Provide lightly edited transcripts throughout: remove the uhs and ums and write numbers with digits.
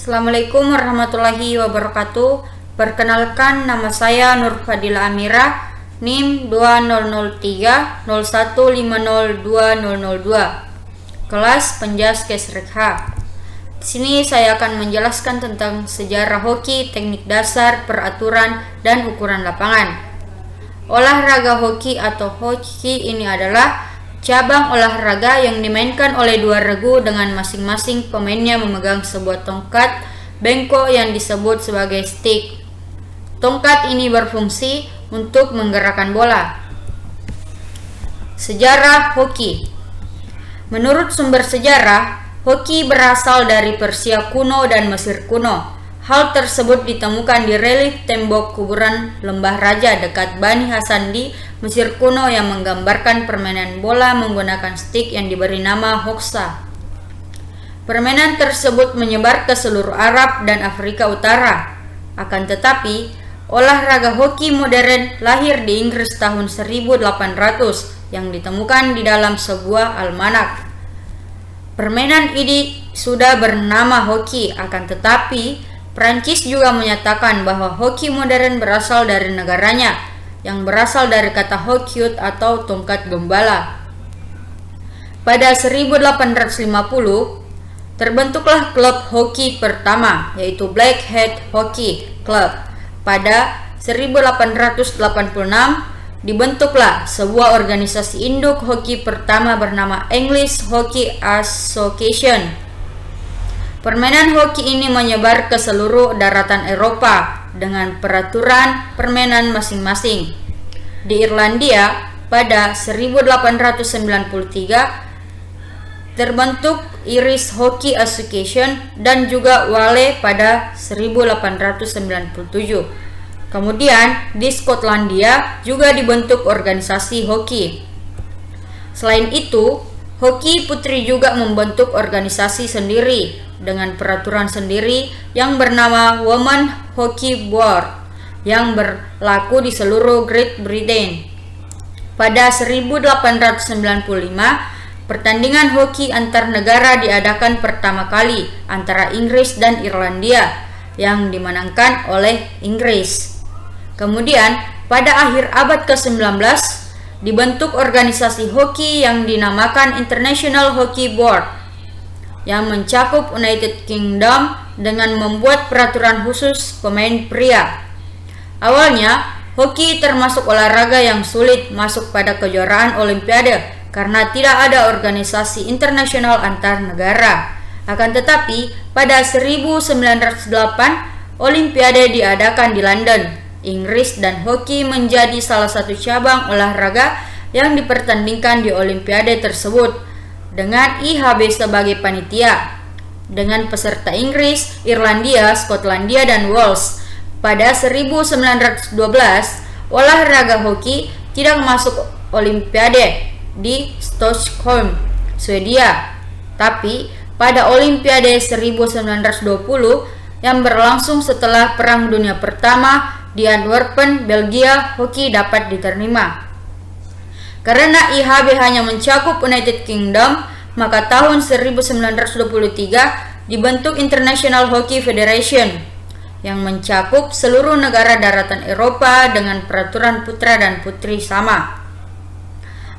Assalamualaikum warahmatullahi wabarakatuh. Perkenalkan, nama saya Nur Fadila Amira, NIM 2003 01502002. Kelas Penjaskes Rekha. Di sini saya akan menjelaskan tentang sejarah hoki, teknik dasar, peraturan, dan ukuran lapangan. Olahraga hoki atau hoki ini adalah cabang olahraga yang dimainkan oleh dua regu dengan masing-masing pemainnya memegang sebuah tongkat bengkok yang disebut sebagai stick. Tongkat ini berfungsi untuk menggerakkan bola. Sejarah hoki. Menurut sumber sejarah, hoki berasal dari Persia kuno dan Mesir kuno. Hal tersebut ditemukan di relief tembok kuburan Lembah Raja dekat Bani Hasan di Mesir kuno yang menggambarkan permainan bola menggunakan stik yang diberi nama hoxha. Permainan tersebut menyebar ke seluruh Arab dan Afrika Utara. Akan tetapi, olahraga hoki modern lahir di Inggris tahun 1800 yang ditemukan di dalam sebuah almanak. Permainan ini sudah bernama hoki, akan tetapi Prancis juga menyatakan bahwa hoki modern berasal dari negaranya, yang berasal dari kata hokiut atau tongkat gembala. Pada 1850, terbentuklah klub hoki pertama, yaitu Blackheath Hockey Club. Pada 1886, dibentuklah sebuah organisasi induk hoki pertama bernama English Hockey Association. Permainan hoki ini menyebar ke seluruh daratan Eropa dengan peraturan permainan masing-masing. Di Irlandia, pada 1893, terbentuk Irish Hockey Association dan juga Wale pada 1897. Kemudian, di Skotlandia juga dibentuk organisasi hoki. Selain itu, hoki putri juga membentuk organisasi sendiri dengan peraturan sendiri yang bernama Women Hockey Board yang berlaku di seluruh Great Britain. Pada 1895, pertandingan hoki antar negara diadakan pertama kali antara Inggris dan Irlandia yang dimenangkan oleh Inggris. Kemudian, pada akhir abad ke-19, dibentuk organisasi hoki yang dinamakan International Hockey Board yang mencakup United Kingdom dengan membuat peraturan khusus pemain pria. Awalnya, hoki termasuk olahraga yang sulit masuk pada kejuaraan Olimpiade karena tidak ada organisasi internasional antar negara. Akan tetapi, pada 1908, Olimpiade diadakan di London, Inggris, dan hoki menjadi salah satu cabang olahraga yang dipertandingkan di Olimpiade tersebut dengan IHB sebagai panitia, dengan peserta Inggris, Irlandia, Skotlandia, dan Wales. Pada 1912, olahraga hoki tidak masuk Olimpiade di Stockholm, Swedia. Tapi pada Olimpiade 1920 yang berlangsung setelah Perang Dunia Pertama di Antwerpen, Belgia, hoki dapat diterima. Karena IHB hanya mencakup United Kingdom, maka tahun 1923 dibentuk International Hockey Federation yang mencakup seluruh negara daratan Eropa dengan peraturan putra dan putri sama.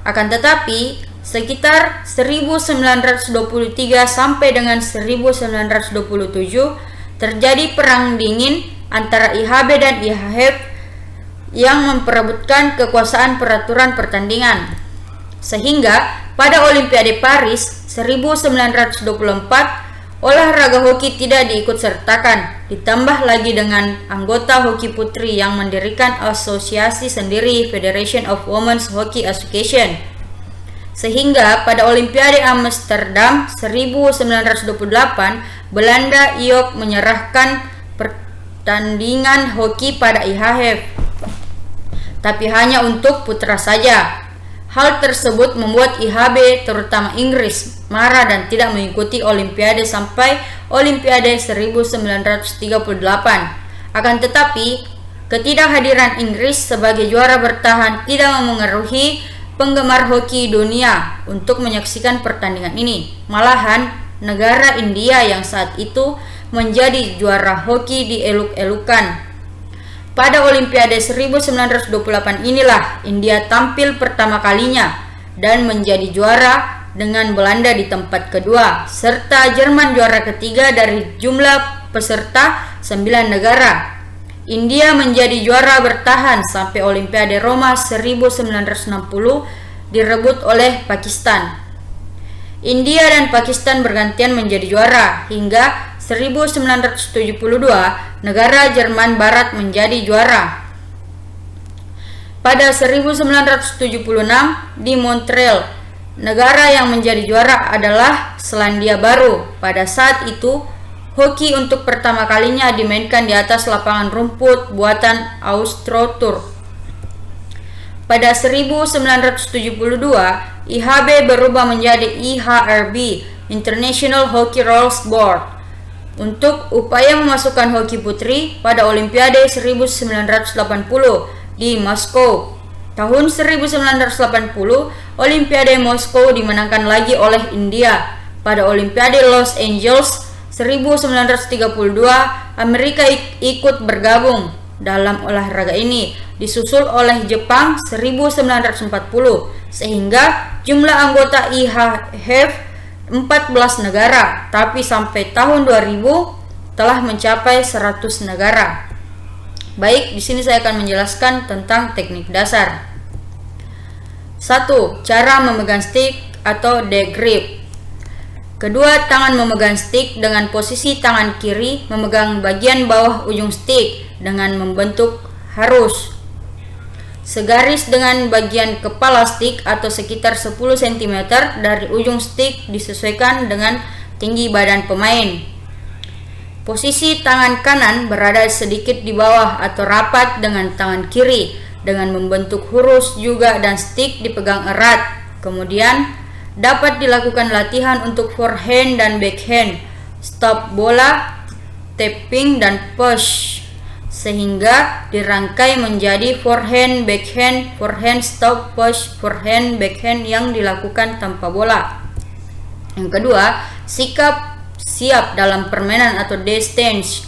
Akan tetapi, sekitar 1923 sampai dengan 1927 terjadi perang dingin antara IHB dan IHF yang memperebutkan kekuasaan peraturan pertandingan. Sehingga pada Olimpiade Paris 1924, olahraga hoki tidak diikut sertakan, ditambah lagi dengan anggota hoki putri yang mendirikan asosiasi sendiri, Federation of Women's Hockey Association. Sehingga pada Olimpiade Amsterdam 1928, Belanda IOC menyerahkan pertandingan hoki pada IHF. Tapi hanya untuk putra saja. Hal tersebut membuat IHB, terutama Inggris, marah dan tidak mengikuti Olimpiade sampai Olimpiade 1938. Akan tetapi, ketidakhadiran Inggris sebagai juara bertahan tidak memengaruhi penggemar hoki dunia untuk menyaksikan pertandingan ini. Malahan, negara India yang saat itu menjadi juara hoki di eluk-elukan. Pada Olimpiade 1928 inilah India tampil pertama kalinya dan menjadi juara dengan Belanda di tempat kedua, serta Jerman juara ketiga dari jumlah peserta 9 negara. India menjadi juara bertahan sampai Olimpiade Roma 1960 direbut oleh Pakistan. India dan Pakistan bergantian menjadi juara hingga 1972 negara Jerman Barat menjadi juara. Pada 1976 di Montreal, negara yang menjadi juara adalah Selandia Baru. Pada saat itu, hoki untuk pertama kalinya dimainkan di atas lapangan rumput buatan Austro-Turk. Pada 1972, IHB berubah menjadi IHRB, International Hockey Rules Board, untuk upaya memasukkan hoki putri pada Olimpiade 1980 di Moskow. Tahun 1980, Olimpiade Moskow dimenangkan lagi oleh India. Pada Olimpiade Los Angeles 1932, Amerika ikut bergabung dalam olahraga ini, disusul oleh Jepang 1940, sehingga jumlah anggota IHF 14 negara, tapi sampai tahun 2000 telah mencapai 100 negara. Baik, di sini saya akan menjelaskan tentang teknik dasar. 1. Cara memegang stick atau deck grip. Kedua tangan memegang stick dengan posisi tangan kiri memegang bagian bawah ujung stick dengan membentuk harus segaris dengan bagian kepala stick atau sekitar 10 cm dari ujung stick disesuaikan dengan tinggi badan pemain. Posisi tangan kanan berada sedikit di bawah atau rapat dengan tangan kiri dengan membentuk huruf juga dan stick dipegang erat. Kemudian dapat dilakukan latihan untuk forehand dan backhand, stop bola, tapping dan push, sehingga dirangkai menjadi forehand, backhand, stop, push, forehand, backhand yang dilakukan tanpa bola. Yang kedua, sikap siap dalam permainan atau distance.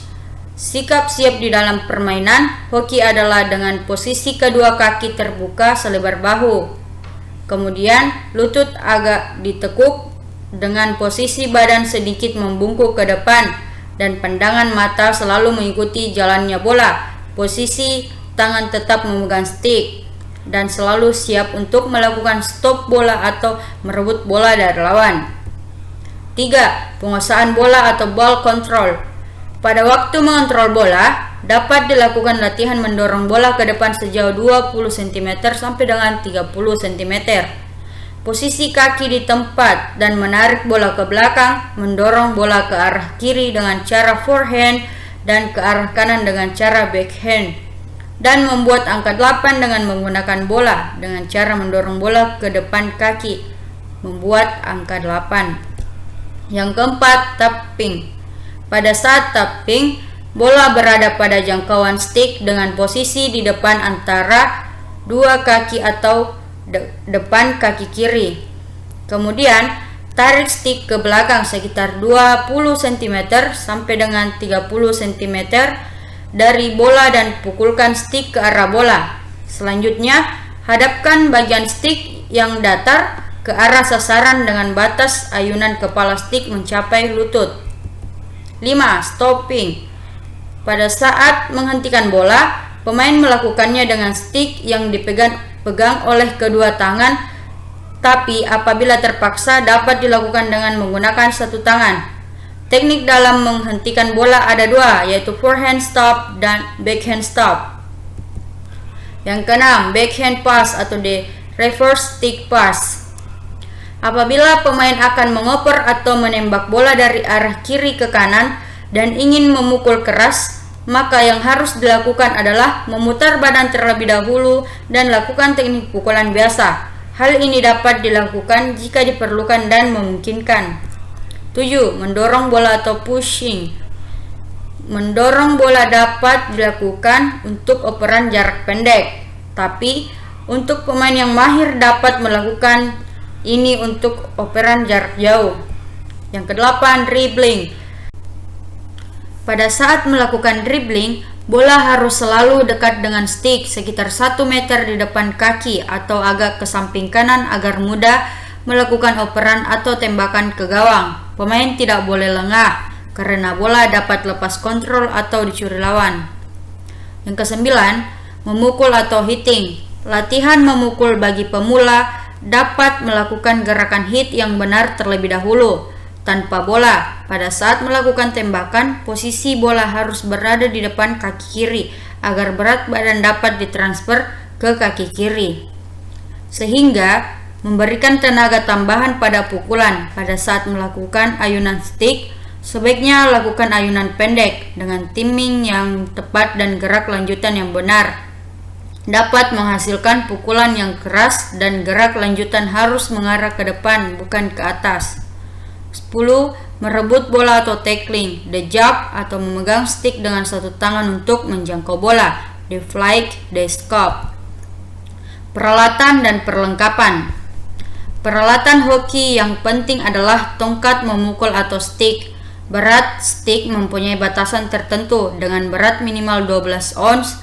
Sikap siap di dalam permainan hoki adalah dengan posisi kedua kaki terbuka selebar bahu. Kemudian lutut agak ditekuk dengan posisi badan sedikit membungkuk ke depan dan pandangan mata selalu mengikuti jalannya bola. Posisi tangan tetap memegang stick dan selalu siap untuk melakukan stop bola atau merebut bola dari lawan. 3. Penguasaan bola atau ball control. Pada waktu mengontrol bola, dapat dilakukan latihan mendorong bola ke depan sejauh 20 cm sampai dengan 30 cm. Posisi kaki di tempat dan menarik bola ke belakang, mendorong bola ke arah kiri dengan cara forehand dan ke arah kanan dengan cara backhand, dan membuat angka 8 dengan menggunakan bola dengan cara mendorong bola ke depan kaki, membuat angka 8. Yang keempat, tapping. Pada saat tapping, bola berada pada jangkauan stick dengan posisi di depan antara dua kaki atau depan kaki kiri. Kemudian, tarik stick ke belakang sekitar 20 cm sampai dengan 30 cm dari bola dan pukulkan stick ke arah bola. Selanjutnya, hadapkan bagian stick yang datar ke arah sasaran dengan batas ayunan kepala stick mencapai lutut. 5. Stopping. Pada saat menghentikan bola, pemain melakukannya dengan stick yang dipegang oleh kedua tangan, tapi apabila terpaksa dapat dilakukan dengan menggunakan satu tangan. Teknik dalam menghentikan bola ada dua, yaitu forehand stop dan backhand stop. Yang keenam, backhand pass atau the reverse stick pass. Apabila pemain akan mengoper atau menembak bola dari arah kiri ke kanan dan ingin memukul keras, maka yang harus dilakukan adalah memutar badan terlebih dahulu dan lakukan teknik pukulan biasa. Hal ini dapat dilakukan jika diperlukan dan memungkinkan. 7. Mendorong bola atau pushing. Mendorong bola dapat dilakukan untuk operan jarak pendek, tapi untuk pemain yang mahir dapat melakukan ini untuk operan jarak jauh. Yang kedelapan, dribbling. Pada saat melakukan dribbling, bola harus selalu dekat dengan stick sekitar 1 meter di depan kaki atau agak ke samping kanan agar mudah melakukan operan atau tembakan ke gawang. Pemain tidak boleh lengah karena bola dapat lepas kontrol atau dicuri lawan. Yang kesembilan, memukul atau hitting. Latihan memukul bagi pemula dapat melakukan gerakan hit yang benar terlebih dahulu tanpa bola. Pada saat melakukan tembakan, posisi bola harus berada di depan kaki kiri agar berat badan dapat ditransfer ke kaki kiri, sehingga memberikan tenaga tambahan pada pukulan. Pada saat melakukan ayunan stick, sebaiknya lakukan ayunan pendek dengan timing yang tepat dan gerak lanjutan yang benar. Dapat menghasilkan pukulan yang keras dan gerak lanjutan harus mengarah ke depan, bukan ke atas. 10. Merebut bola atau tackling. The jab atau memegang stick dengan satu tangan untuk menjangkau bola. The flick, the scope. Peralatan dan perlengkapan. Peralatan hoki yang penting adalah tongkat memukul atau stick. Berat stick mempunyai batasan tertentu dengan berat minimal 12 ons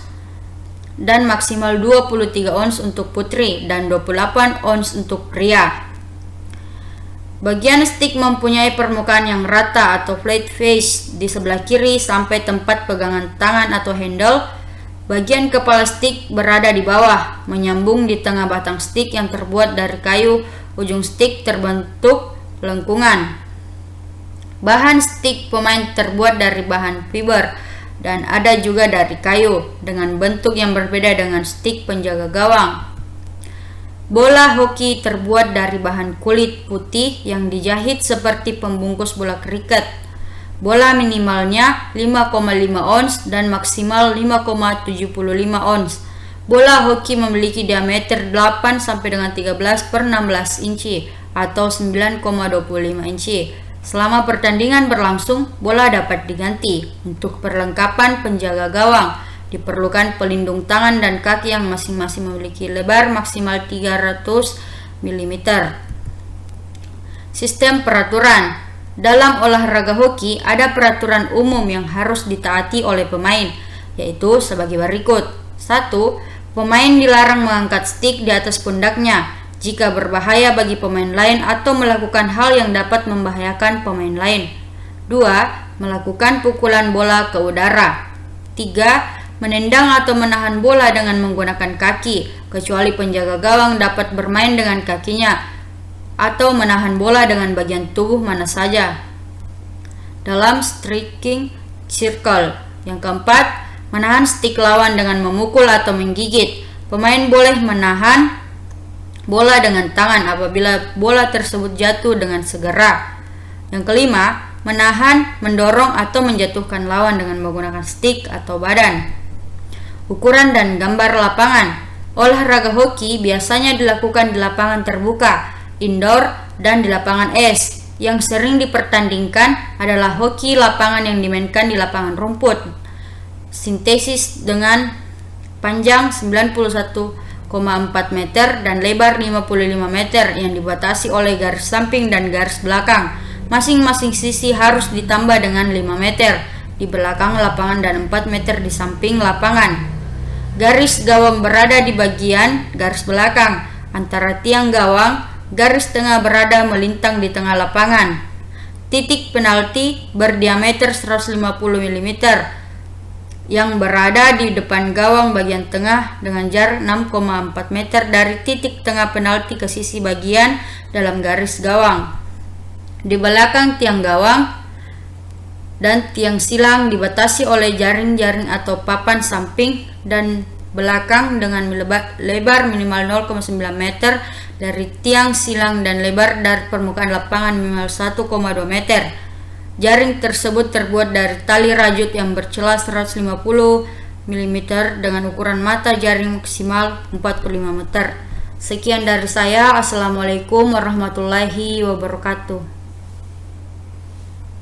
dan maksimal 23 ons untuk putri dan 28 ons untuk pria. Bagian stick mempunyai permukaan yang rata atau flat face di sebelah kiri sampai tempat pegangan tangan atau handle. Bagian kepala stick berada di bawah, menyambung di tengah batang stick yang terbuat dari kayu. Ujung stick terbentuk lengkungan. Bahan stick pemain terbuat dari bahan fiber dan ada juga dari kayu dengan bentuk yang berbeda dengan stick penjaga gawang. Bola hoki terbuat dari bahan kulit putih yang dijahit seperti pembungkus bola kriket. Bola minimalnya 5,5 ons dan maksimal 5,75 ons. Bola hoki memiliki diameter 8 sampai dengan 13/16 inci atau 9,25 inci. Selama pertandingan berlangsung, bola dapat diganti. Untuk perlengkapan penjaga gawang, diperlukan pelindung tangan dan kaki yang masing-masing memiliki lebar maksimal 300 mm. Sistem peraturan. Dalam olahraga hoki, ada peraturan umum yang harus ditaati oleh pemain, yaitu sebagai berikut. 1. Pemain dilarang mengangkat stick di atas pundaknya jika berbahaya bagi pemain lain atau melakukan hal yang dapat membahayakan pemain lain. 2. Melakukan pukulan bola ke udara. 3. Menendang atau menahan bola dengan menggunakan kaki, kecuali penjaga gawang dapat bermain dengan kakinya atau menahan bola dengan bagian tubuh mana saja dalam striking circle. Yang keempat, menahan stick lawan dengan memukul atau menggigit. Pemain boleh menahan bola dengan tangan apabila bola tersebut jatuh dengan segera. Yang kelima, menahan, mendorong atau menjatuhkan lawan dengan menggunakan stick atau badan. Ukuran dan gambar lapangan. Olahraga hoki biasanya dilakukan di lapangan terbuka, indoor, dan di lapangan es. Yang sering dipertandingkan adalah hoki lapangan yang dimainkan di lapangan rumput sintetis dengan panjang 91,4 meter dan lebar 55 meter yang dibatasi oleh garis samping dan garis belakang. Masing-masing sisi harus ditambah dengan 5 meter di belakang lapangan dan 4 meter di samping lapangan. Garis gawang berada di bagian garis belakang antara tiang gawang. Garis tengah berada melintang di tengah lapangan. Titik penalti berdiameter 150 mm yang berada di depan gawang bagian tengah dengan jarak 6,4 meter dari titik tengah penalti ke sisi bagian dalam garis gawang. Di belakang tiang gawang dan tiang silang dibatasi oleh jaring-jaring atau papan samping dan belakang dengan lebar minimal 0,9 meter dari tiang silang dan lebar dari permukaan lapangan minimal 1,2 meter. Jaring tersebut terbuat dari tali rajut yang bercelah 150 mm dengan ukuran mata jaring maksimal 45 meter. Sekian dari saya. Assalamualaikum warahmatullahi wabarakatuh.